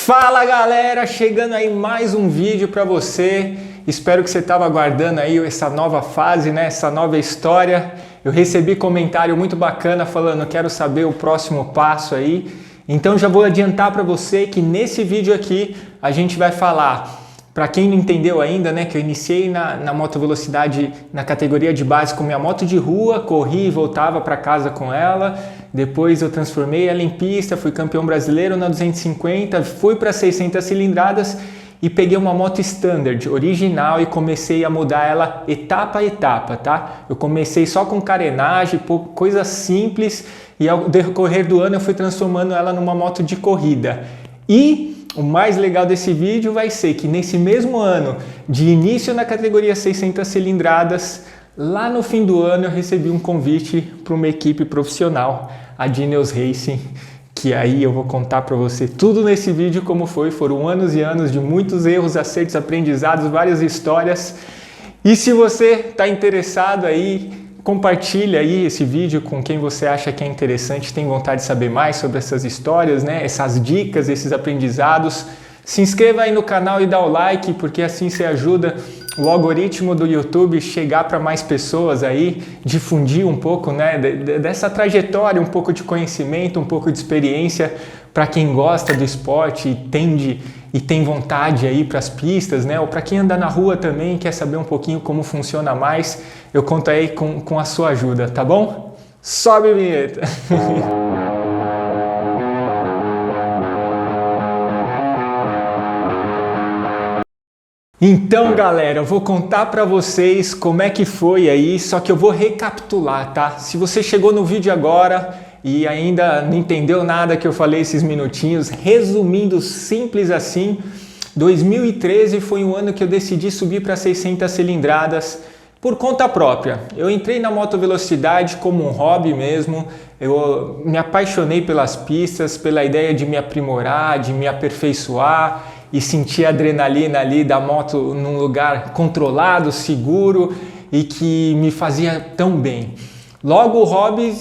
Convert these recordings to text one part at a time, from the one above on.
Fala galera, chegando aí mais um vídeo para você. Espero que você estava aguardando aí essa nova fase, né? Essa nova história. Eu recebi comentário muito bacana falando, quero saber o próximo passo aí. Então já vou adiantar para você que nesse vídeo aqui a gente vai falar, para quem não entendeu ainda, né, que eu iniciei na motovelocidade na categoria de base com minha moto de rua, corri e voltava para casa com ela. Depois eu transformei ela em pista, fui campeão brasileiro na 250, fui para 600 cilindradas e peguei uma moto standard, original, e comecei a mudar ela etapa a etapa, tá? Eu comecei só com carenagem, coisa simples, e ao decorrer do ano eu fui transformando ela numa moto de corrida. E o mais legal desse vídeo vai ser que nesse mesmo ano, de início na categoria 600 cilindradas, lá no fim do ano eu recebi um convite para uma equipe profissional, a Dineos Racing, que aí eu vou contar para você tudo nesse vídeo como foi. Foram anos e anos de muitos erros, acertos, aprendizados, várias histórias. E se você está interessado aí, compartilha aí esse vídeo com quem você acha que é interessante, tem vontade de saber mais sobre essas histórias, né? Essas dicas, esses aprendizados. Se inscreva aí no canal e dá o like, porque assim você ajuda o algoritmo do YouTube chegar para mais pessoas aí, difundir um pouco, né, dessa trajetória, um pouco de conhecimento, um pouco de experiência para quem gosta do esporte e tem vontade aí para as pistas, né, ou para quem anda na rua também quer saber um pouquinho como funciona mais. Eu conto aí com a sua ajuda, tá bom? Sobe a vinheta! Então galera, eu vou contar para vocês como é que foi aí, só que eu vou recapitular, tá? Se você chegou no vídeo agora e ainda não entendeu nada que eu falei esses minutinhos, resumindo simples assim, 2013 foi um ano que eu decidi subir para 600 cilindradas por conta própria. Eu entrei na motovelocidade como um hobby mesmo, eu me apaixonei pelas pistas, pela ideia de me aprimorar, de me aperfeiçoar e sentir a adrenalina ali da moto num lugar controlado, seguro e que me fazia tão bem. Logo o hobby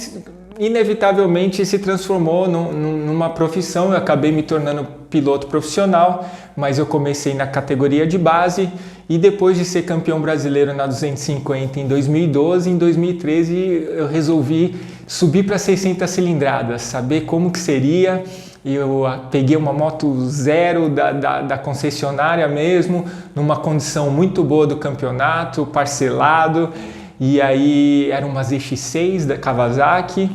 inevitavelmente se transformou numa profissão. Eu acabei me tornando piloto profissional, mas eu comecei na categoria de base e depois de ser campeão brasileiro na 250 em 2012, em 2013 eu resolvi subir para 600 cilindradas, saber como que seria. Eu peguei uma moto zero da concessionária mesmo, numa condição muito boa do campeonato, parcelado, e aí era uma ZX6 da Kawasaki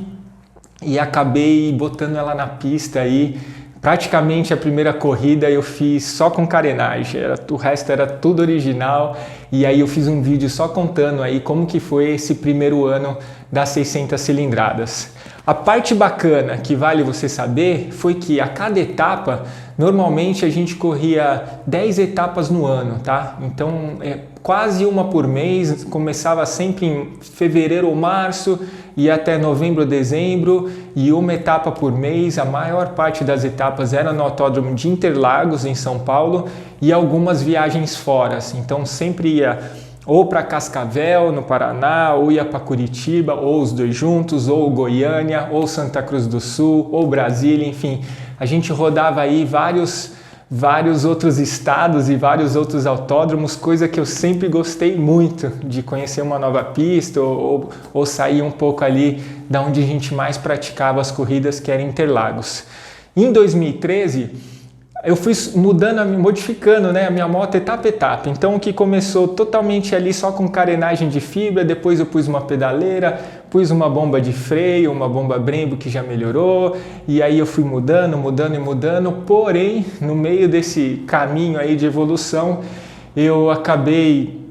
e acabei botando ela na pista aí. Praticamente a primeira corrida eu fiz só com carenagem, o resto era tudo original, e aí eu fiz um vídeo só contando aí como que foi esse primeiro ano das 600 cilindradas. A parte bacana que vale você saber foi que a cada etapa, normalmente a gente corria 10 etapas no ano, tá? Então quase uma por mês, começava sempre em fevereiro ou março e até novembro ou dezembro, e uma etapa por mês. A maior parte das etapas era no Autódromo de Interlagos, em São Paulo, e algumas viagens fora. Então sempre ia ou para Cascavel, no Paraná, ou ia para Curitiba, ou os dois juntos, ou Goiânia, ou Santa Cruz do Sul, ou Brasília, enfim. A gente rodava aí vários outros estados e vários outros autódromos, coisa que eu sempre gostei muito, de conhecer uma nova pista ou sair um pouco ali da onde a gente mais praticava as corridas, que era Interlagos. Em 2013, eu fui modificando, né, a minha moto etapa a etapa. Então o que começou totalmente ali só com carenagem de fibra, depois eu pus uma pedaleira, pus uma bomba de freio, uma bomba Brembo que já melhorou, e aí eu fui mudando, porém no meio desse caminho aí de evolução eu acabei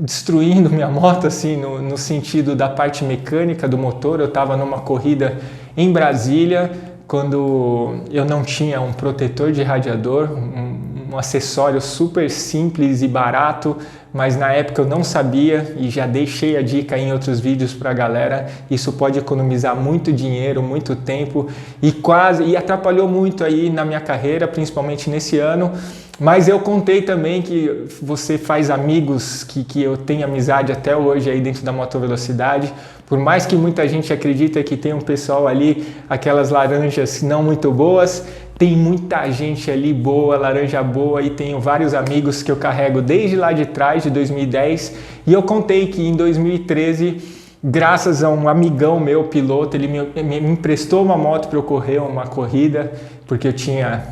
destruindo minha moto assim no sentido da parte mecânica do motor. Eu estava numa corrida em Brasília, quando eu não tinha um protetor de radiador, um acessório super simples e barato, mas na época eu não sabia e já deixei a dica em outros vídeos para a galera. Isso pode economizar muito dinheiro, muito tempo e atrapalhou muito aí na minha carreira, principalmente nesse ano. Mas eu contei também que você faz amigos que eu tenho amizade até hoje aí dentro da motovelocidade. Por mais que muita gente acredita que tem um pessoal ali, aquelas laranjas não muito boas, tem muita gente ali boa, laranja boa, e tenho vários amigos que eu carrego desde lá de trás, de 2010, e eu contei que em 2013, graças a um amigão meu, piloto, ele me emprestou uma moto para eu correr uma corrida, porque eu tinha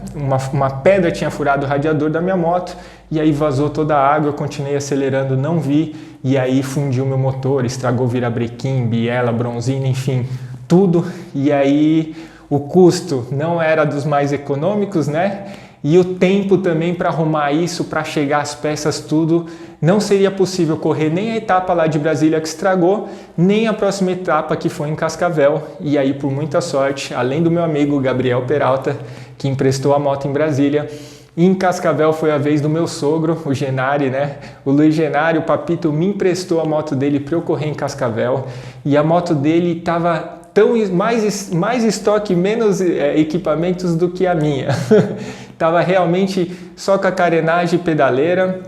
uma pedra tinha furado o radiador da minha moto, e aí vazou toda a água, eu continuei acelerando, não vi, e aí fundiu meu motor, estragou virabrequim, biela, bronzina, enfim, tudo, e aí o custo não era dos mais econômicos, né? E o tempo também para arrumar isso, para chegar as peças, tudo, não seria possível correr nem a etapa lá de Brasília que estragou, nem a próxima etapa que foi em Cascavel. E aí, por muita sorte, além do meu amigo Gabriel Peralta, que emprestou a moto em Brasília, em Cascavel foi a vez do meu sogro, o Genari, né? O Luiz Genari, o Papito, me emprestou a moto dele para eu correr em Cascavel, e a moto dele estava mais estoque, menos equipamentos do que a minha. Tava realmente só com a carenagem e pedaleira,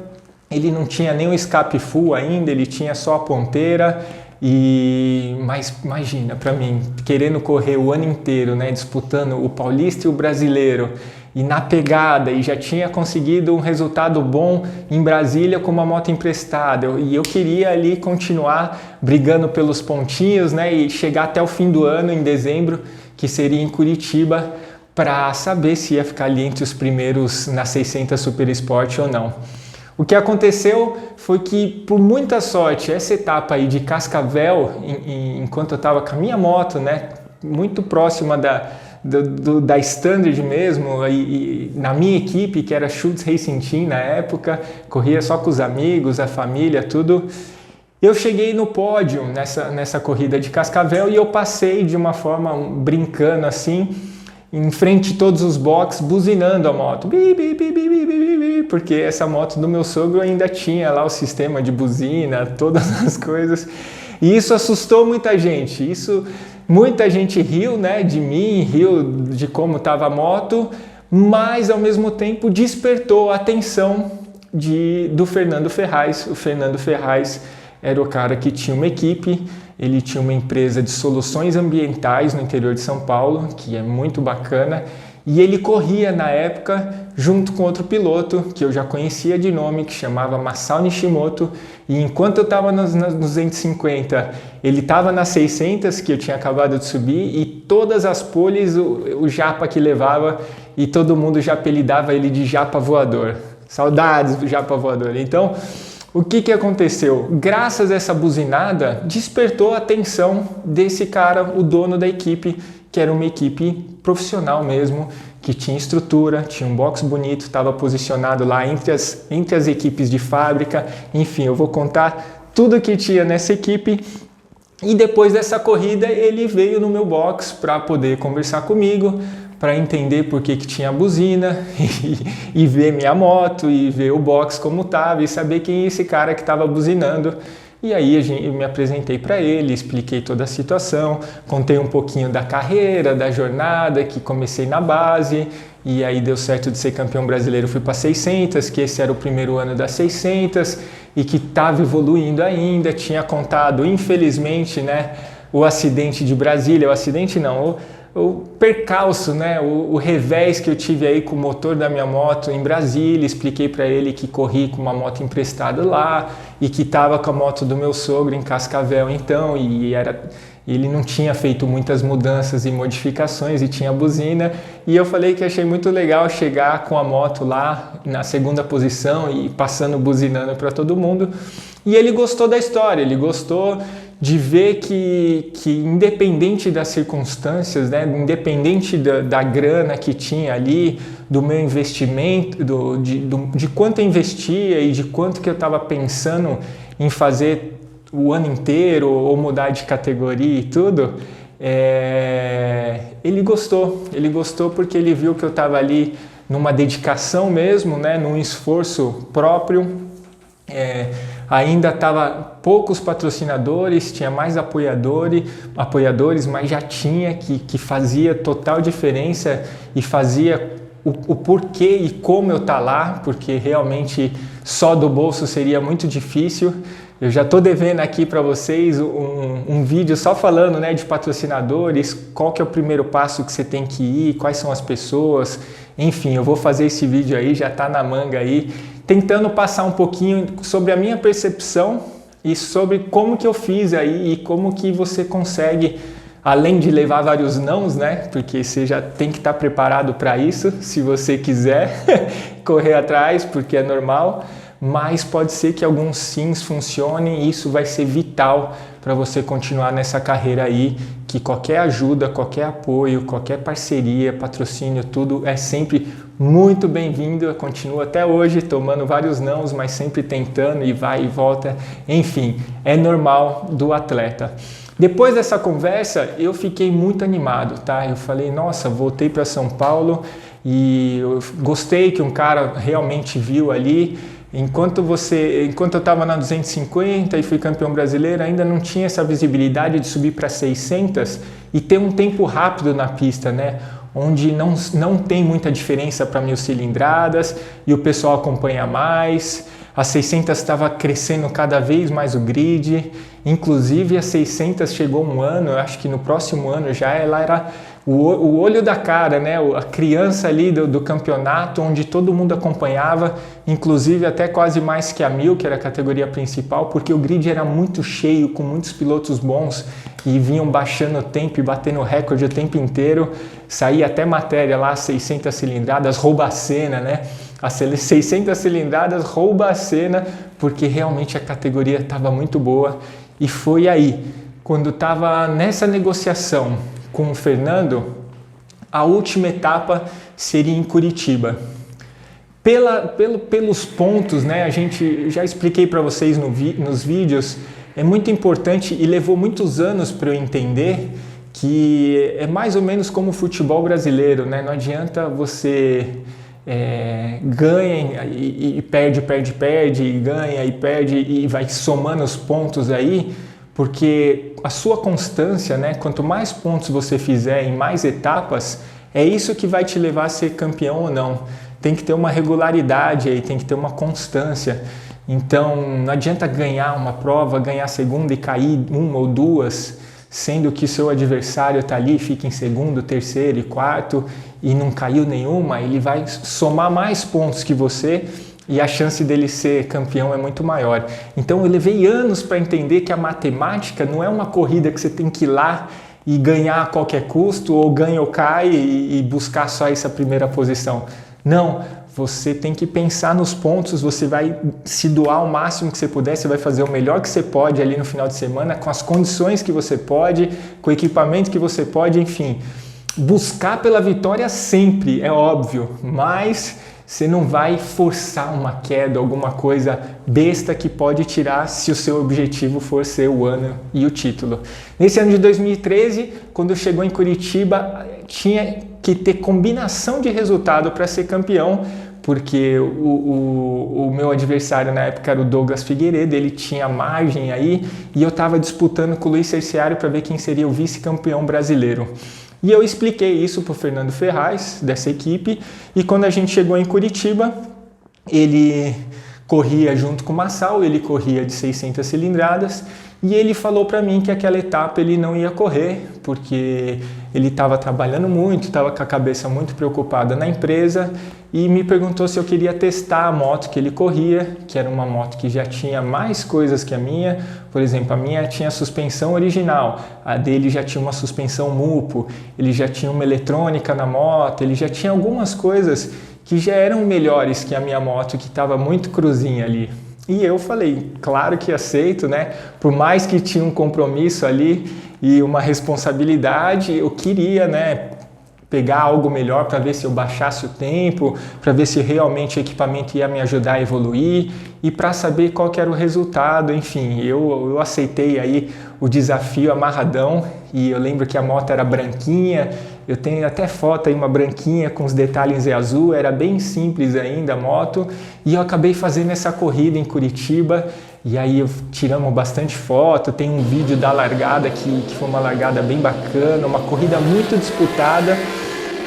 ele não tinha nem o escape full ainda, ele tinha só a ponteira. Mas imagina, para mim, querendo correr o ano inteiro, né, disputando o Paulista e o Brasileiro, e na pegada, e já tinha conseguido um resultado bom em Brasília com uma moto emprestada, e eu queria ali continuar brigando pelos pontinhos, né, e chegar até o fim do ano, em dezembro, que seria em Curitiba, para saber se ia ficar ali entre os primeiros na 600 Super Sport ou não. O que aconteceu foi que, por muita sorte, essa etapa aí de Cascavel, enquanto eu estava com a minha moto, né, muito próxima da Standard mesmo, e na minha equipe, que era Schultz Racing Team na época, corria só com os amigos, a família, tudo. Eu cheguei no pódio nessa corrida de Cascavel, e eu passei de uma forma brincando assim, em frente a todos os boxes, buzinando a moto, porque essa moto do meu sogro ainda tinha lá o sistema de buzina, todas as coisas, e isso assustou muita gente. Muita gente riu, né, de mim, riu de como estava a moto, mas ao mesmo tempo despertou a atenção do Fernando Ferraz. O Fernando Ferraz era o cara que tinha uma equipe, ele tinha uma empresa de soluções ambientais no interior de São Paulo, que é muito bacana, e ele corria na época junto com outro piloto que eu já conhecia de nome, que chamava Masao Nishimoto, e enquanto eu estava nos 250, ele estava nas 600, que eu tinha acabado de subir, e todas as poles o Japa que levava, e todo mundo já apelidava ele de Japa Voador. Saudades do Japa Voador. Então, o que aconteceu? Graças a essa buzinada, despertou a atenção desse cara, o dono da equipe, que era uma equipe profissional mesmo, que tinha estrutura, tinha um box bonito, estava posicionado lá entre as equipes de fábrica. Enfim, eu vou contar tudo que tinha nessa equipe. E depois dessa corrida, ele veio no meu box para poder conversar comigo, para entender por que tinha a buzina, e ver minha moto, e ver o box como estava, e saber quem é esse cara que estava buzinando. E aí eu me apresentei para ele, expliquei toda a situação, contei um pouquinho da carreira, da jornada, que comecei na base, e aí deu certo de ser campeão brasileiro, fui para 600, que esse era o primeiro ano das 600, e que estava evoluindo ainda. Tinha contado, infelizmente, né, o acidente de Brasília, o acidente não, o percalço, né, o revés que eu tive aí com o motor da minha moto em Brasília. Expliquei para ele que corri com uma moto emprestada lá e que estava com a moto do meu sogro em Cascavel então, e ele não tinha feito muitas mudanças e modificações e tinha buzina. E eu falei que achei muito legal chegar com a moto lá na segunda posição e passando buzinando para todo mundo. E ele gostou da história, ele gostou de ver que independente das circunstâncias, né, independente da grana que tinha ali, do meu investimento, de quanto eu investia e de quanto que eu estava pensando em fazer o ano inteiro ou mudar de categoria e tudo, ele gostou porque ele viu que eu estava ali numa dedicação mesmo, né, num esforço próprio. Ainda estava poucos patrocinadores, tinha mais apoiadores, mas já tinha que fazia total diferença e fazia o porquê e como eu estar lá, porque realmente só do bolso seria muito difícil. Eu já estou devendo aqui para vocês um vídeo só falando, né, de patrocinadores, qual que é o primeiro passo que você tem que ir, quais são as pessoas, enfim, eu vou fazer esse vídeo aí, já está na manga aí, tentando passar um pouquinho sobre a minha percepção e sobre como que eu fiz aí e como que você consegue, além de levar vários nãos, né, porque você já tem que estar preparado para isso, se você quiser correr atrás, porque é normal, mas pode ser que alguns sims funcionem e isso vai ser vital para você continuar nessa carreira aí, que qualquer ajuda, qualquer apoio, qualquer parceria, patrocínio, tudo é sempre muito bem-vindo. Eu continuo até hoje tomando vários nãos, mas sempre tentando e vai e volta, enfim, é normal do atleta. Depois dessa conversa, eu fiquei muito animado, tá? Eu falei, nossa, voltei para São Paulo e eu gostei que um cara realmente viu ali. Enquanto eu estava na 250 e fui campeão brasileiro, ainda não tinha essa visibilidade de subir para 600 e ter um tempo rápido na pista, né? Onde não tem muita diferença para 1000 cilindradas e o pessoal acompanha mais. A 600 estava crescendo cada vez mais o grid, inclusive a 600 chegou um ano, eu acho que no próximo ano já ela era o olho da cara, né? A criança ali do campeonato, onde todo mundo acompanhava, inclusive até quase mais que a 1000, que era a categoria principal, porque o grid era muito cheio, com muitos pilotos bons e vinham baixando o tempo e batendo recorde o tempo inteiro. Saía até matéria lá, 600 cilindradas, rouba a cena, né? As 600 cilindradas rouba a cena, porque realmente a categoria estava muito boa. E foi aí, quando estava nessa negociação com o Fernando, a última etapa seria em Curitiba. Pelos pontos, né, a gente já expliquei para vocês nos vídeos, é muito importante e levou muitos anos para eu entender que é mais ou menos como o futebol brasileiro, né? Não adianta você ganha e perde, e ganha e perde e vai somando os pontos aí, porque a sua constância, né, quanto mais pontos você fizer em mais etapas, é isso que vai te levar a ser campeão ou não. Tem que ter uma regularidade aí, tem que ter uma constância. Então não adianta ganhar uma prova, ganhar a segunda e cair uma ou duas, sendo que seu adversário está ali, fica em segundo, terceiro e quarto e não caiu nenhuma, ele vai somar mais pontos que você e a chance dele ser campeão é muito maior. Então eu levei anos para entender que a matemática não é uma corrida que você tem que ir lá e ganhar a qualquer custo, ou ganha ou cai e buscar só essa primeira posição. Não, você tem que pensar nos pontos, você vai se doar o máximo que você puder, você vai fazer o melhor que você pode ali no final de semana, com as condições que você pode, com o equipamento que você pode, enfim. Buscar pela vitória sempre, é óbvio, mas você não vai forçar uma queda, alguma coisa besta que pode tirar se o seu objetivo for ser o ano e o título. Nesse ano de 2013, quando chegou em Curitiba, tinha que ter combinação de resultado para ser campeão, porque o meu adversário na época era o Douglas Figueiredo, ele tinha margem aí, e eu estava disputando com o Luiz Cerciário para ver quem seria o vice-campeão brasileiro. E eu expliquei isso para o Fernando Ferraz, dessa equipe, e quando a gente chegou em Curitiba, ele corria junto com o Massal, ele corria de 600 cilindradas, e ele falou para mim que aquela etapa ele não ia correr, porque ele estava trabalhando muito, estava com a cabeça muito preocupada na empresa, e me perguntou se eu queria testar a moto que ele corria, que era uma moto que já tinha mais coisas que a minha. Por exemplo, a minha tinha suspensão original, a dele já tinha uma suspensão MUPO, ele já tinha uma eletrônica na moto, ele já tinha algumas coisas que já eram melhores que a minha moto, que estava muito cruzinha ali. E eu falei, claro que aceito, né? Por mais que tinha um compromisso ali e uma responsabilidade, eu queria, né, pegar algo melhor para ver se eu baixasse o tempo, para ver se realmente o equipamento ia me ajudar a evoluir e para saber qual que era o resultado. Enfim, eu aceitei aí o desafio amarradão, e eu lembro que a moto era branquinha, eu tenho até foto aí, uma branquinha com os detalhes em azul, era bem simples ainda a moto, e eu acabei fazendo essa corrida em Curitiba, e aí tiramos bastante foto, tem um vídeo da largada que foi uma largada bem bacana, uma corrida muito disputada,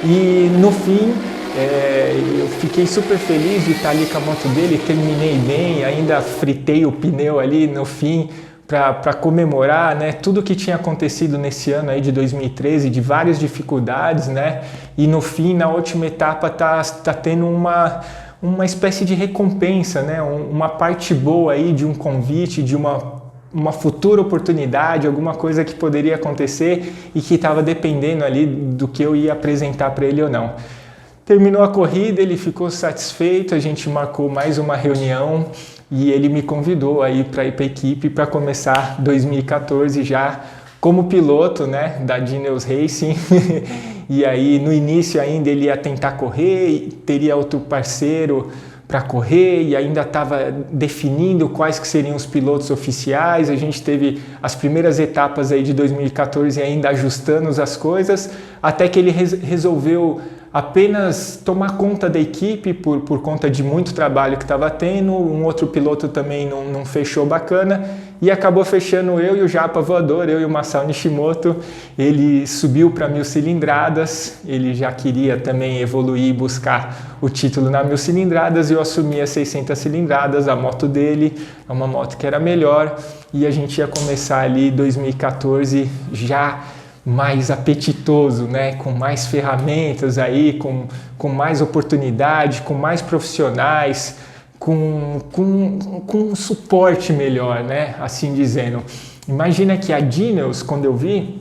e no fim Eu fiquei super feliz de estar ali com a moto dele, terminei bem, ainda fritei o pneu ali no fim para comemorar, né, tudo que tinha acontecido nesse ano aí de 2013, de várias dificuldades, né, e no fim, na última etapa, tá tendo uma espécie de recompensa, né, uma parte boa aí de um convite, de uma futura oportunidade, alguma coisa que poderia acontecer e que estava dependendo ali do que eu ia apresentar para ele ou não. Terminou a corrida, ele ficou satisfeito, a gente marcou mais uma reunião e ele me convidou aí para ir para a equipe para começar 2014 já como piloto, né, da Dineos Racing. E aí no início ainda ele ia tentar correr, teria outro parceiro para correr e ainda estava definindo quais que seriam os pilotos oficiais. A gente teve as primeiras etapas aí de 2014 ainda ajustando as coisas, até que ele resolveu apenas tomar conta da equipe por conta de muito trabalho que estava tendo. Um outro piloto também não fechou bacana e acabou fechando eu e o Japa Voador, eu e o Masao Nishimoto. Ele subiu para 1000 cilindradas, ele já queria também evoluir e buscar o título na 1000 cilindradas, e eu assumi as 600 cilindradas, a moto dele é uma moto que era melhor, e a gente ia começar ali 2014 já mais apetitoso, né? Com mais ferramentas aí, com mais oportunidade, com mais profissionais, com um suporte melhor, né? Assim dizendo. Imagina que a Dineos, quando eu vi,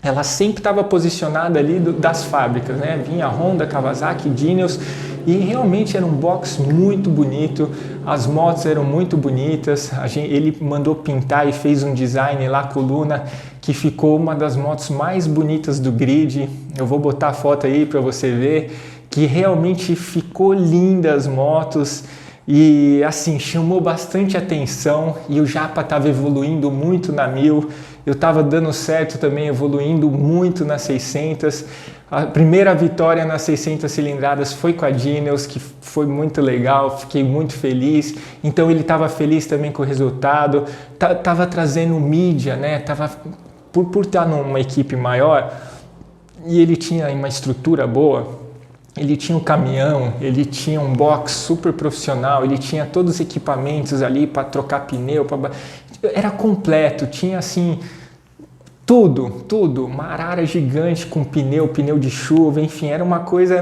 ela sempre estava posicionada ali das fábricas, né? Vinha Honda, Kawasaki, Dineos, e realmente era um box muito bonito, as motos eram muito bonitas. Ele mandou pintar e fez um design lá, coluna, que ficou uma das motos mais bonitas do grid. Eu vou botar a foto aí para você ver, que realmente ficou linda as motos. E assim, chamou bastante atenção, e o Japa estava evoluindo muito na 1000, eu estava dando certo também, evoluindo muito nas 600. A primeira vitória nas 600 cilindradas foi com a Dineos, que foi muito legal, fiquei muito feliz. Então ele estava feliz também com o resultado, estava trazendo mídia, né? Por estar numa equipe maior, e ele tinha uma estrutura boa. Ele tinha um caminhão, ele tinha um box super profissional, ele tinha todos os equipamentos ali para trocar pneu, era completo, tinha assim tudo, uma arara gigante com pneu de chuva, enfim, era uma coisa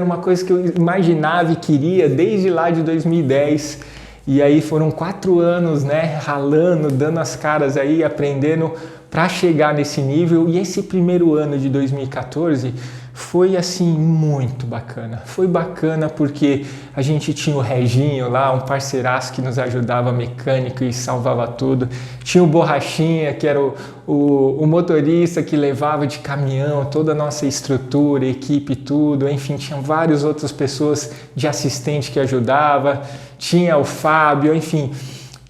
que eu imaginava e queria desde lá de 2010. E aí foram 4 anos, né, ralando, dando as caras aí, aprendendo para chegar nesse nível. E esse primeiro ano de 2014 foi assim muito bacana. Foi bacana porque a gente tinha o Reginho lá, um parceiraço que nos ajudava, mecânico, e salvava tudo. Tinha o Borrachinha, que era o motorista que levava de caminhão toda a nossa estrutura, equipe, tudo. Enfim, tinha várias outras pessoas de assistente que ajudava. Tinha o Fábio, enfim.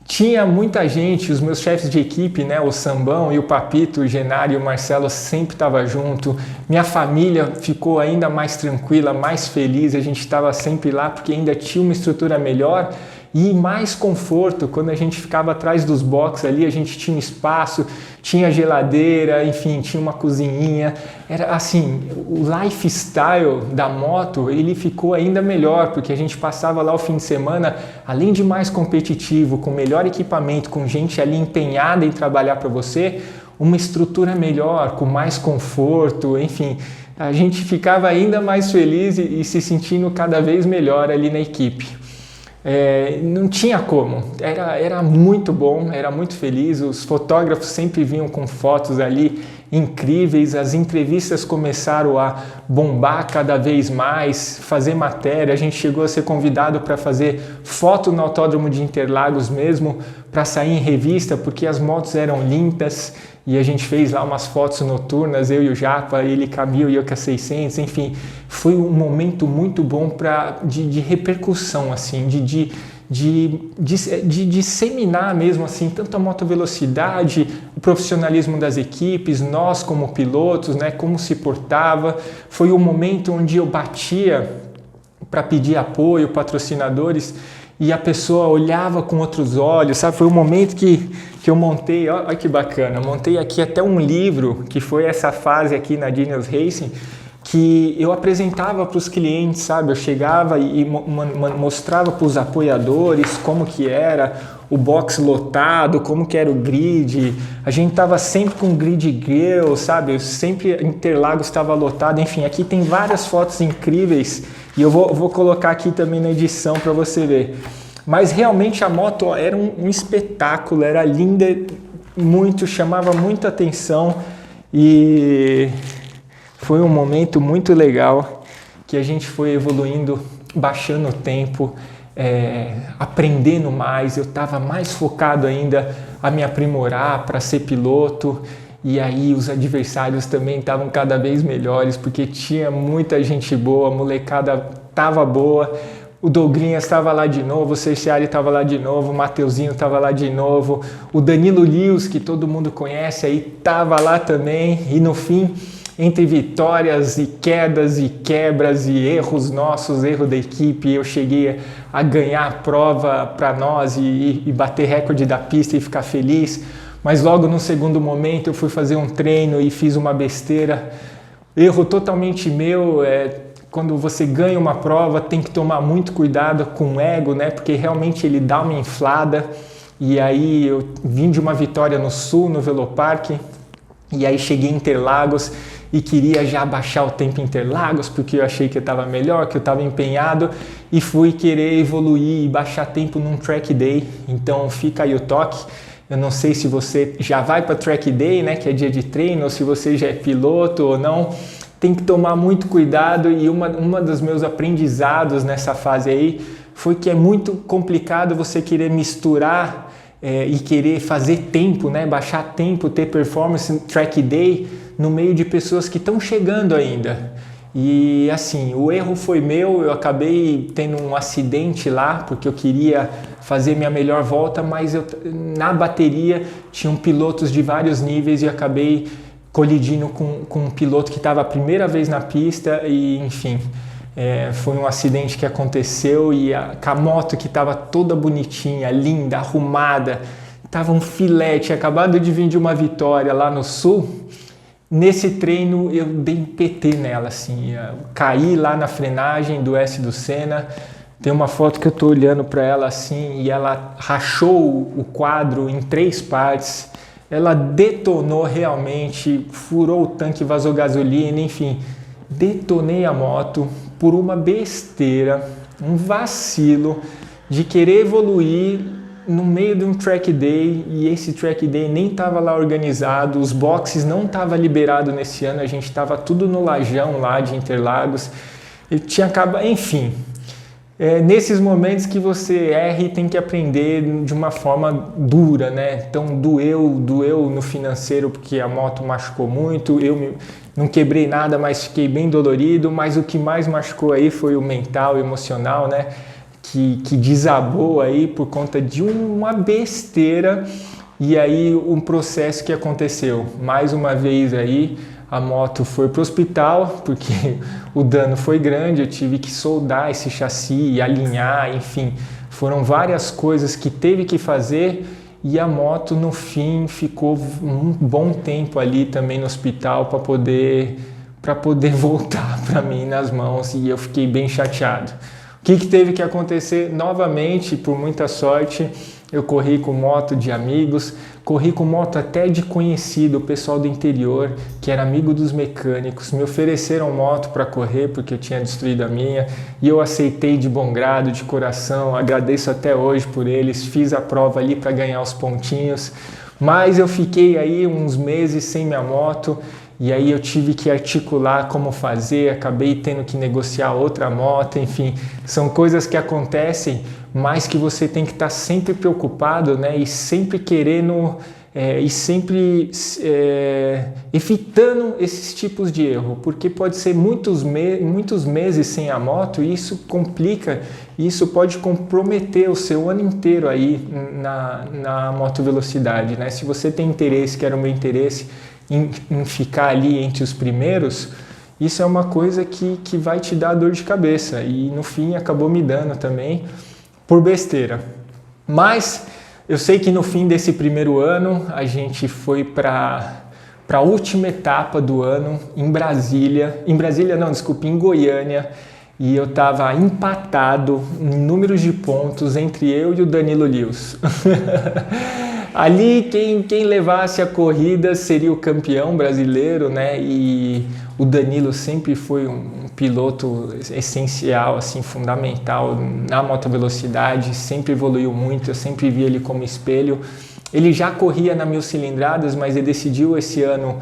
Tinha muita gente, os meus chefes de equipe, né, o Sambão e o Papito, o Genário e o Marcelo sempre estavam junto. Minha família ficou ainda mais tranquila, mais feliz, a gente estava sempre lá porque ainda tinha uma estrutura melhor e mais conforto. Quando a gente ficava atrás dos boxes ali, a gente tinha um espaço, tinha geladeira, enfim, tinha uma cozinhinha. Era assim, o lifestyle da moto, ele ficou ainda melhor, porque a gente passava lá o fim de semana, além de mais competitivo, com melhor equipamento, com gente ali empenhada em trabalhar para você, uma estrutura melhor, com mais conforto, enfim, a gente ficava ainda mais feliz e se sentindo cada vez melhor ali na equipe. Não tinha como, era muito bom, era muito feliz. Os fotógrafos sempre vinham com fotos ali incríveis, as entrevistas começaram a bombar cada vez mais, fazer matéria. A gente chegou a ser convidado para fazer foto no Autódromo de Interlagos mesmo, para sair em revista, porque as motos eram limpas. E a gente fez lá umas fotos noturnas, eu e o Japa, ele com a 1000 e eu com a 600, enfim, foi um momento muito bom de repercussão, assim, de disseminar mesmo, assim, tanto a motovelocidade, o profissionalismo das equipes, nós como pilotos, né, como se portava. Foi o momento onde eu batia para pedir apoio, patrocinadores, e a pessoa olhava com outros olhos, sabe? Foi o momento que eu montei, olha que bacana, montei aqui até um livro, que foi essa fase aqui na Dineos Racing, que eu apresentava para os clientes, sabe? Eu chegava e mostrava para os apoiadores como que era o box lotado, como que era o grid. A gente estava sempre com grid grill, sabe? Sempre Interlagos estava lotado. Enfim, aqui tem várias fotos incríveis e eu vou colocar aqui também na edição para você ver. Mas realmente a moto era um espetáculo, era linda, chamava muita atenção e foi um momento muito legal que a gente foi evoluindo, baixando o tempo, aprendendo mais. Eu estava mais focado ainda a me aprimorar para ser piloto, e aí os adversários também estavam cada vez melhores, porque tinha muita gente boa, a molecada estava boa. O Douglinhas estava lá de novo, o Cerciari estava lá de novo, o Mateuzinho estava lá de novo, o Danilo Lius, que todo mundo conhece aí, estava lá também. E no fim, entre vitórias e quedas e quebras e erros nossos, erro da equipe, eu cheguei a ganhar a prova para nós e bater recorde da pista e ficar feliz. Mas logo no segundo momento eu fui fazer um treino e fiz uma besteira, erro totalmente meu. Quando você ganha uma prova, tem que tomar muito cuidado com o ego, né? Porque realmente ele dá uma inflada. E aí eu vim de uma vitória no Sul, no Velopark, e aí cheguei em Interlagos e queria já baixar o tempo em Interlagos, porque eu achei que eu estava melhor, que eu estava empenhado, e fui querer evoluir e baixar tempo num track day. Então fica aí o toque. Eu não sei se você já vai para track day, né, que é dia de treino, ou se você já é piloto ou não. Tem que tomar muito cuidado, e uma dos meus aprendizados nessa fase aí foi que é muito complicado você querer misturar e querer fazer tempo, né? Baixar tempo, ter performance no track day no meio de pessoas que estão chegando ainda. E assim, o erro foi meu, eu acabei tendo um acidente lá, porque eu queria fazer minha melhor volta, mas na bateria tinham pilotos de vários níveis e acabei colidindo com um piloto que estava a primeira vez na pista e, enfim, foi um acidente que aconteceu. E a moto, que estava toda bonitinha, linda, arrumada, estava um filete, acabado de vir de uma vitória lá no Sul. Nesse treino eu dei um PT nela, assim, caí lá na frenagem do S do Senna. Tem uma foto que eu estou olhando para ela assim, e ela rachou o quadro em 3 partes. Ela detonou realmente, furou o tanque, vazou gasolina, enfim, detonei a moto por uma besteira, um vacilo de querer evoluir no meio de um track day, e esse track day nem estava lá organizado, os boxes não estavam liberados nesse ano, a gente estava tudo no lajão lá de Interlagos, e tinha acabado, enfim. Nesses momentos que você erra e tem que aprender de uma forma dura, né? Então doeu no financeiro, porque a moto machucou muito, não quebrei nada, mas fiquei bem dolorido. Mas o que mais machucou aí foi o mental, o emocional, né? Que desabou aí por conta de uma besteira. E aí um processo que aconteceu, mais uma vez aí, a moto foi para o hospital, porque o dano foi grande, eu tive que soldar esse chassi e alinhar, enfim, foram várias coisas que teve que fazer, e a moto no fim ficou um bom tempo ali também no hospital para poder voltar para mim nas mãos, e eu fiquei bem chateado. O que teve que acontecer novamente, por muita sorte, eu corri com moto de amigos, corri com moto até de conhecido, o pessoal do interior, que era amigo dos mecânicos, me ofereceram moto para correr porque eu tinha destruído a minha, e eu aceitei de bom grado, de coração, agradeço até hoje por eles, fiz a prova ali para ganhar os pontinhos, mas eu fiquei aí uns meses sem minha moto, e aí eu tive que articular como fazer, acabei tendo que negociar outra moto, enfim, são coisas que acontecem, mas que você tem que estar sempre preocupado, né? E sempre querendo, e sempre evitando esses tipos de erro, porque pode ser muitos meses sem a moto, e isso complica, e isso pode comprometer o seu ano inteiro aí na moto velocidade, né? Se você tem interesse, que era o meu interesse, em ficar ali entre os primeiros, isso é uma coisa que vai te dar dor de cabeça, e no fim acabou me dando também por besteira. Mas eu sei que no fim desse primeiro ano a gente foi para para a última etapa do ano em Brasília. Em Brasília não, desculpe, em Goiânia. E eu estava empatado em números de pontos entre eu e o Danilo Lewis. Ali quem levasse a corrida seria o campeão brasileiro, né? E o Danilo sempre foi um piloto essencial, assim, fundamental na motovelocidade, sempre evoluiu muito, eu sempre vi ele como espelho. Ele já corria na 1000 cilindradas, mas ele decidiu esse ano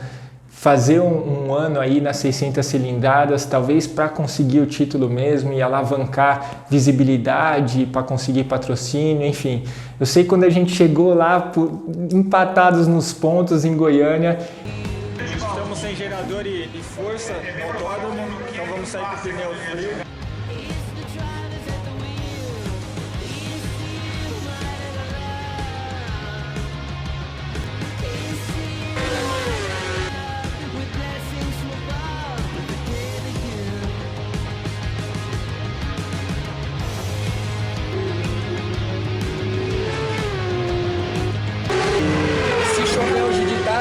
fazer um ano aí nas 600 cilindradas, talvez para conseguir o título mesmo e alavancar visibilidade, para conseguir patrocínio, enfim. Eu sei quando a gente chegou lá, empatados nos pontos em Goiânia. Estamos sem gerador e força no autódromo, então vamos sair com o pneu frio.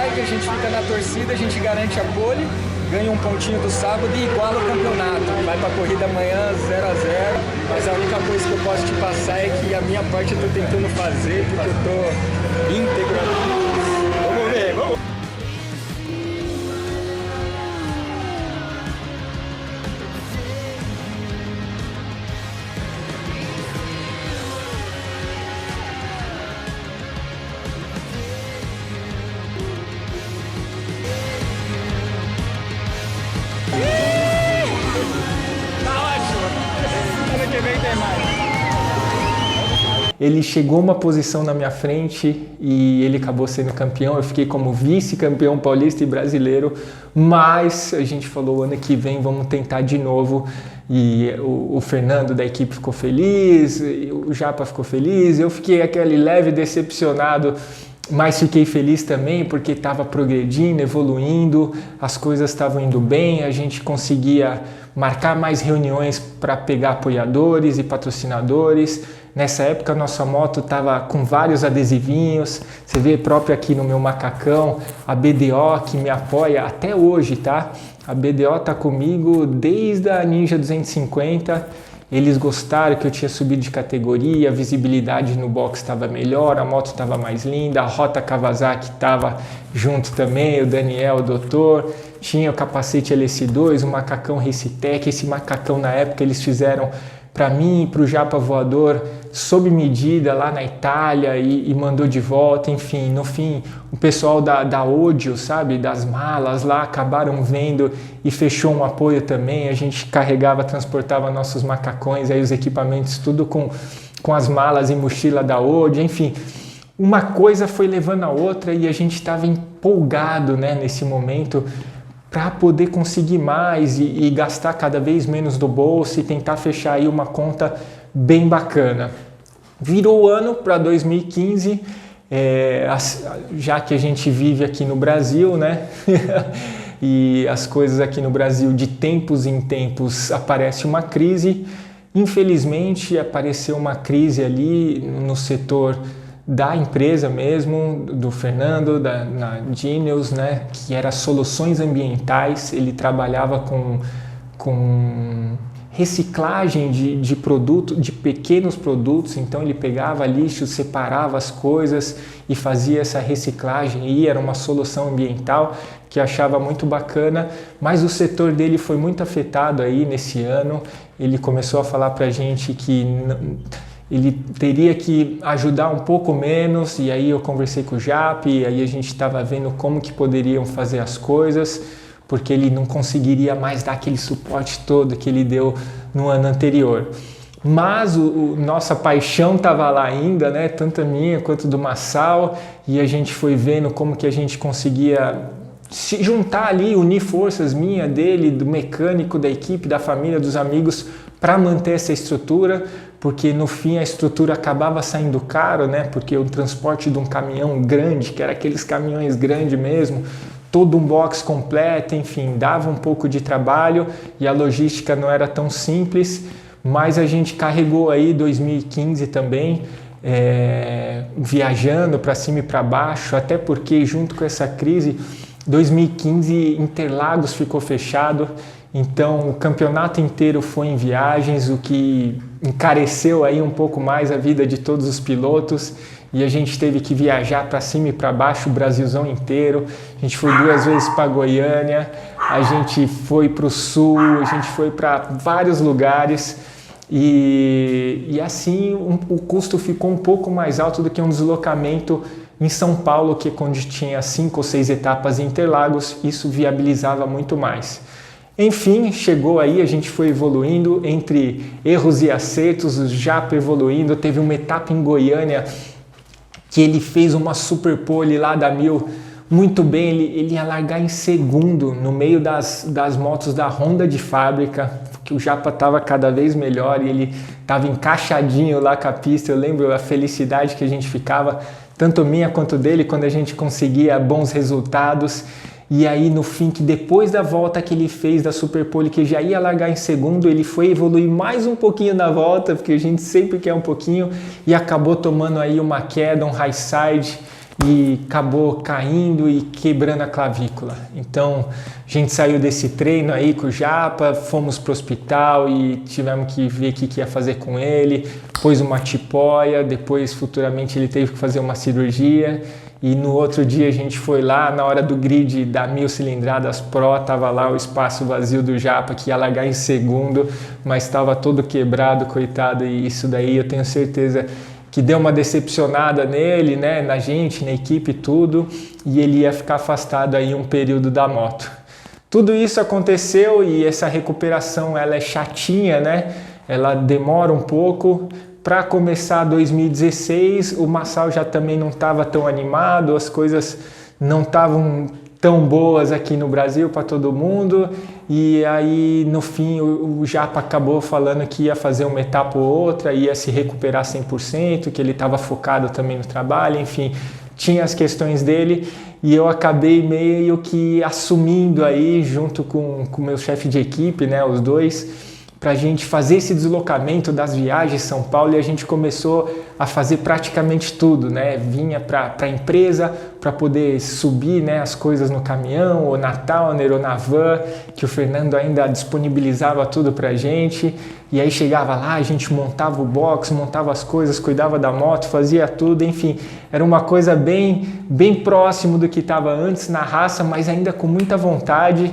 A gente fica na torcida, a gente garante a pole, ganha um pontinho do sábado e iguala o campeonato. Vai pra corrida amanhã 0-0, mas a única coisa que eu posso te passar é que a minha parte eu tô tentando fazer, porque eu tô íntegro. Vamos ver, vamos! Ele chegou uma posição na minha frente e ele acabou sendo campeão. Eu fiquei como vice-campeão paulista e brasileiro, mas a gente falou, ano que vem vamos tentar de novo. E o Fernando da equipe ficou feliz, o Japa ficou feliz, eu fiquei aquele leve decepcionado, mas fiquei feliz também porque estava progredindo, evoluindo, as coisas estavam indo bem, a gente conseguia marcar mais reuniões para pegar apoiadores e patrocinadores. Nessa época nossa moto estava com vários adesivinhos, você vê próprio aqui no meu macacão, a BDO que me apoia até hoje, tá? A BDO tá comigo desde a Ninja 250, eles gostaram que eu tinha subido de categoria, a visibilidade no box estava melhor, a moto estava mais linda, a Rota Kawasaki estava junto também, o Daniel, o doutor, tinha o capacete LS2, o macacão Racetec, esse macacão na época eles fizeram para mim e para o Japa Voador sob medida lá na Itália e mandou de volta, enfim, no fim o pessoal da Odio, sabe, das malas lá acabaram vendo e fechou um apoio também, a gente carregava, transportava nossos macacões, aí os equipamentos tudo com as malas e mochila da Odio, enfim, uma coisa foi levando a outra e a gente estava empolgado, né, nesse momento, para poder conseguir mais e gastar cada vez menos do bolso e tentar fechar aí uma conta bem bacana. Virou o ano para 2015, já que a gente vive aqui no Brasil, né? E as coisas aqui no Brasil de tempos em tempos aparece uma crise. Infelizmente apareceu uma crise ali no setor da empresa mesmo, do Fernando, na Genius, né, que era soluções ambientais. Ele trabalhava com reciclagem de produto, de pequenos produtos, então ele pegava lixo, separava as coisas e fazia essa reciclagem, e era uma solução ambiental que eu achava muito bacana, mas o setor dele foi muito afetado aí nesse ano. Ele começou a falar pra gente que ele teria que ajudar um pouco menos, e aí eu conversei com o Jap, e aí a gente estava vendo como que poderiam fazer as coisas, porque ele não conseguiria mais dar aquele suporte todo que ele deu no ano anterior. Mas nossa paixão estava lá ainda, né? Tanto a minha quanto do Massal, e a gente foi vendo como que a gente conseguia se juntar ali, unir forças minha, dele, do mecânico, da equipe, da família, dos amigos, para manter essa estrutura, porque no fim a estrutura acabava saindo caro, né? Porque o transporte de um caminhão grande, que era aqueles caminhões grandes mesmo, todo um box completo, enfim, dava um pouco de trabalho e a logística não era tão simples, mas a gente carregou aí 2015 também, viajando para cima e para baixo, até porque junto com essa crise 2015 Interlagos ficou fechado, então o campeonato inteiro foi em viagens, o que encareceu aí um pouco mais a vida de todos os pilotos, e a gente teve que viajar para cima e para baixo o Brasilzão inteiro. A gente foi 2 vezes para Goiânia, a gente foi para o sul, a gente foi para vários lugares, e assim o custo ficou um pouco mais alto do que um deslocamento em São Paulo, que quando tinha 5 ou 6 etapas em Interlagos, isso viabilizava muito mais. Enfim, chegou aí, a gente foi evoluindo entre erros e acertos, o Japa evoluindo. Teve uma etapa em Goiânia que ele fez uma super pole lá da 1000 muito bem, ele ia largar em segundo no meio das motos da Honda de fábrica, porque o Japa estava cada vez melhor e ele estava encaixadinho lá com a pista. Eu lembro a felicidade que a gente ficava, tanto minha quanto dele, quando a gente conseguia bons resultados. E aí no fim, que depois da volta que ele fez da Superpole, que já ia largar em segundo, ele foi evoluir mais um pouquinho na volta, porque a gente sempre quer um pouquinho, e acabou tomando aí uma queda, um high side, e acabou caindo e quebrando a clavícula. Então a gente saiu desse treino aí com o Japa, fomos pro hospital e tivemos que ver o que ia fazer com ele, pôs uma tipóia, depois futuramente ele teve que fazer uma cirurgia. E no outro dia a gente foi lá, na hora do grid da 1000 cilindradas Pro, tava lá o espaço vazio do Japa, que ia largar em segundo, mas estava todo quebrado, coitado, e isso daí eu tenho certeza que deu uma decepcionada nele, né, na gente, na equipe, tudo, e ele ia ficar afastado aí um período da moto. Tudo isso aconteceu e essa recuperação, ela é chatinha, né, ela demora um pouco. Para começar 2016, o Massal já também não estava tão animado, as coisas não estavam tão boas aqui no Brasil para todo mundo, e aí no fim o Japa acabou falando que ia fazer uma etapa ou outra, ia se recuperar 100%, que ele estava focado também no trabalho, enfim, tinha as questões dele, e eu acabei meio que assumindo aí junto com o meu chefe de equipe, né, os dois, para a gente fazer esse deslocamento das viagens São Paulo, e a gente começou a fazer praticamente tudo, né? Vinha para a empresa para poder subir, né, as coisas no caminhão, ou na Towner, ou na van, que o Fernando ainda disponibilizava tudo para a gente, e aí chegava lá, a gente montava o box, montava as coisas, cuidava da moto, fazia tudo, enfim, era uma coisa bem próximo do que estava antes na raça, mas ainda com muita vontade,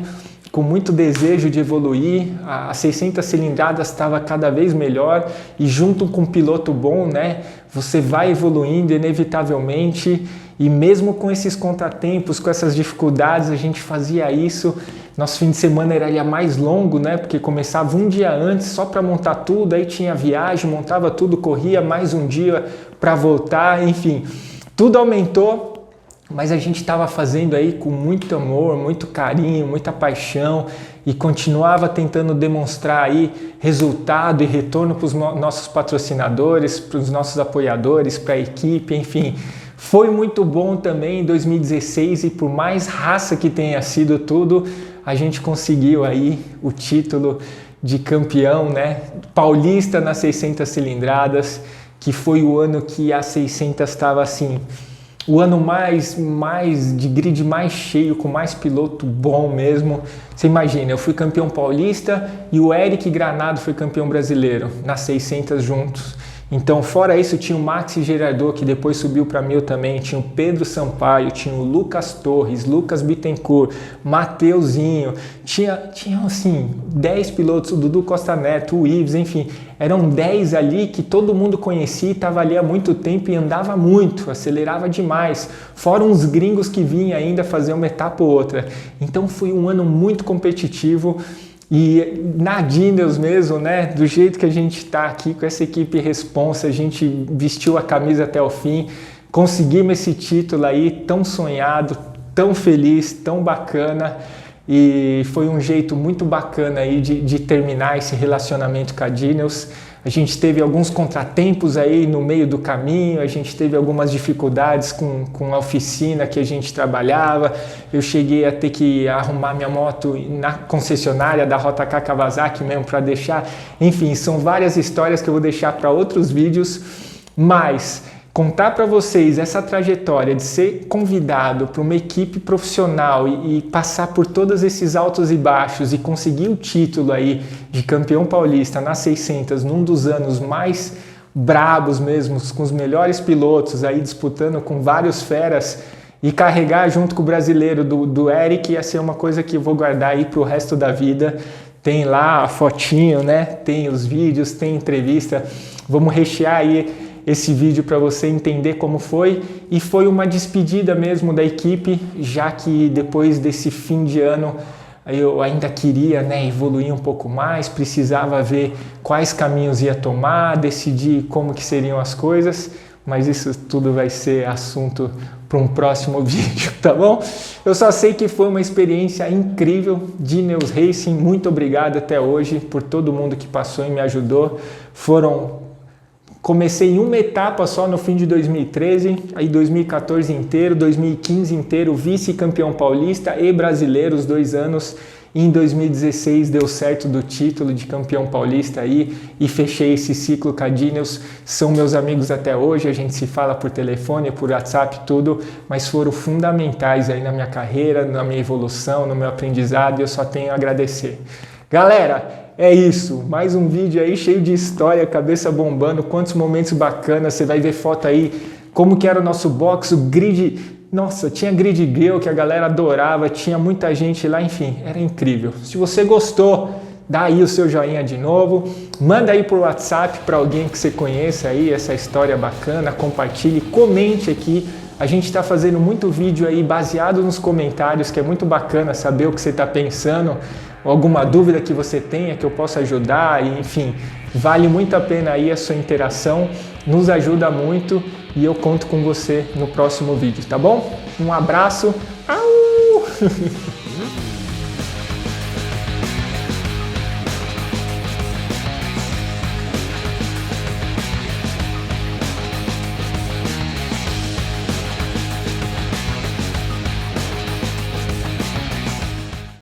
com muito desejo de evoluir. A 600 cilindradas estava cada vez melhor, e junto com um piloto bom, né, você vai evoluindo inevitavelmente, e mesmo com esses contratempos, com essas dificuldades, a gente fazia isso. Nosso fim de semana ia mais longo, né, porque começava um dia antes só para montar tudo, aí tinha viagem, montava tudo, corria mais um dia para voltar, enfim, tudo aumentou. Mas a gente estava fazendo aí com muito amor, muito carinho, muita paixão, e continuava tentando demonstrar aí resultado e retorno para os nossos patrocinadores, para os nossos apoiadores, para a equipe, enfim. Foi muito bom também em 2016, e por mais raça que tenha sido tudo, a gente conseguiu aí o título de campeão, né, paulista nas 600 cilindradas, que foi o ano que a 600 estava assim, o ano mais de grid mais cheio, com mais piloto bom mesmo. Você imagina, eu fui campeão paulista e o Eric Granado foi campeão brasileiro nas 600 juntos. Então, fora isso, tinha o Maxi Gerardot, que depois subiu para 1000 também, tinha o Pedro Sampaio, tinha o Lucas Torres, Lucas Bittencourt, Mateuzinho, tinha assim, 10 pilotos, o Dudu Costa Neto, o Ives, enfim, eram 10 ali que todo mundo conhecia, estava ali há muito tempo e andava muito, acelerava demais, fora uns gringos que vinham ainda fazer uma etapa ou outra. Então foi um ano muito competitivo. E na Dinos mesmo, né, do jeito que a gente está aqui com essa equipe responsa, a gente vestiu a camisa até o fim, conseguimos esse título aí tão sonhado, tão feliz, tão bacana, e foi um jeito muito bacana aí de terminar esse relacionamento com a Dinos. A gente teve alguns contratempos aí no meio do caminho, a gente teve algumas dificuldades com a oficina que a gente trabalhava. Eu cheguei a ter que arrumar minha moto na concessionária da JK Kawasaki mesmo para deixar. Enfim, são várias histórias que eu vou deixar para outros vídeos, mas Contar para vocês essa trajetória de ser convidado para uma equipe profissional e passar por todos esses altos e baixos e conseguir o título aí de campeão paulista nas 600 num dos anos mais brabos mesmo, com os melhores pilotos aí disputando com vários feras e carregar junto com o brasileiro do Eric ia ser uma coisa que eu vou guardar aí para o resto da vida. Tem lá a fotinho, né? Tem os vídeos, tem entrevista. Vamos rechear aí esse vídeo para você entender como foi, e foi uma despedida mesmo da equipe, já que depois desse fim de ano eu ainda queria, né, evoluir um pouco mais, precisava ver quais caminhos ia tomar, decidir como que seriam as coisas, mas isso tudo vai ser assunto para um próximo vídeo, tá bom? Eu só sei que foi uma experiência incrível de Ineos Racing, muito obrigado até hoje por todo mundo que passou e me ajudou. Comecei em uma etapa só no fim de 2013, aí 2014 inteiro, 2015 inteiro, vice-campeão paulista e brasileiro os 2 anos. E em 2016 deu certo do título de campeão paulista aí e fechei esse ciclo com a Ineos. São meus amigos até hoje, a gente se fala por telefone, por WhatsApp, tudo, mas foram fundamentais aí na minha carreira, na minha evolução, no meu aprendizado, e eu só tenho a agradecer. Galera, é isso, mais um vídeo aí cheio de história, cabeça bombando, quantos momentos bacanas, você vai ver foto aí, como que era o nosso box, o grid, nossa, tinha grid grill que a galera adorava, tinha muita gente lá, enfim, era incrível. Se você gostou, dá aí o seu joinha de novo, manda aí por WhatsApp para alguém que você conheça aí, essa história bacana, compartilhe, comente aqui. A gente está fazendo muito vídeo aí baseado nos comentários, que é muito bacana saber o que você está pensando, alguma dúvida que você tenha que eu possa ajudar, e, enfim, vale muito a pena aí a sua interação, nos ajuda muito e eu conto com você no próximo vídeo, tá bom? Um abraço! Au!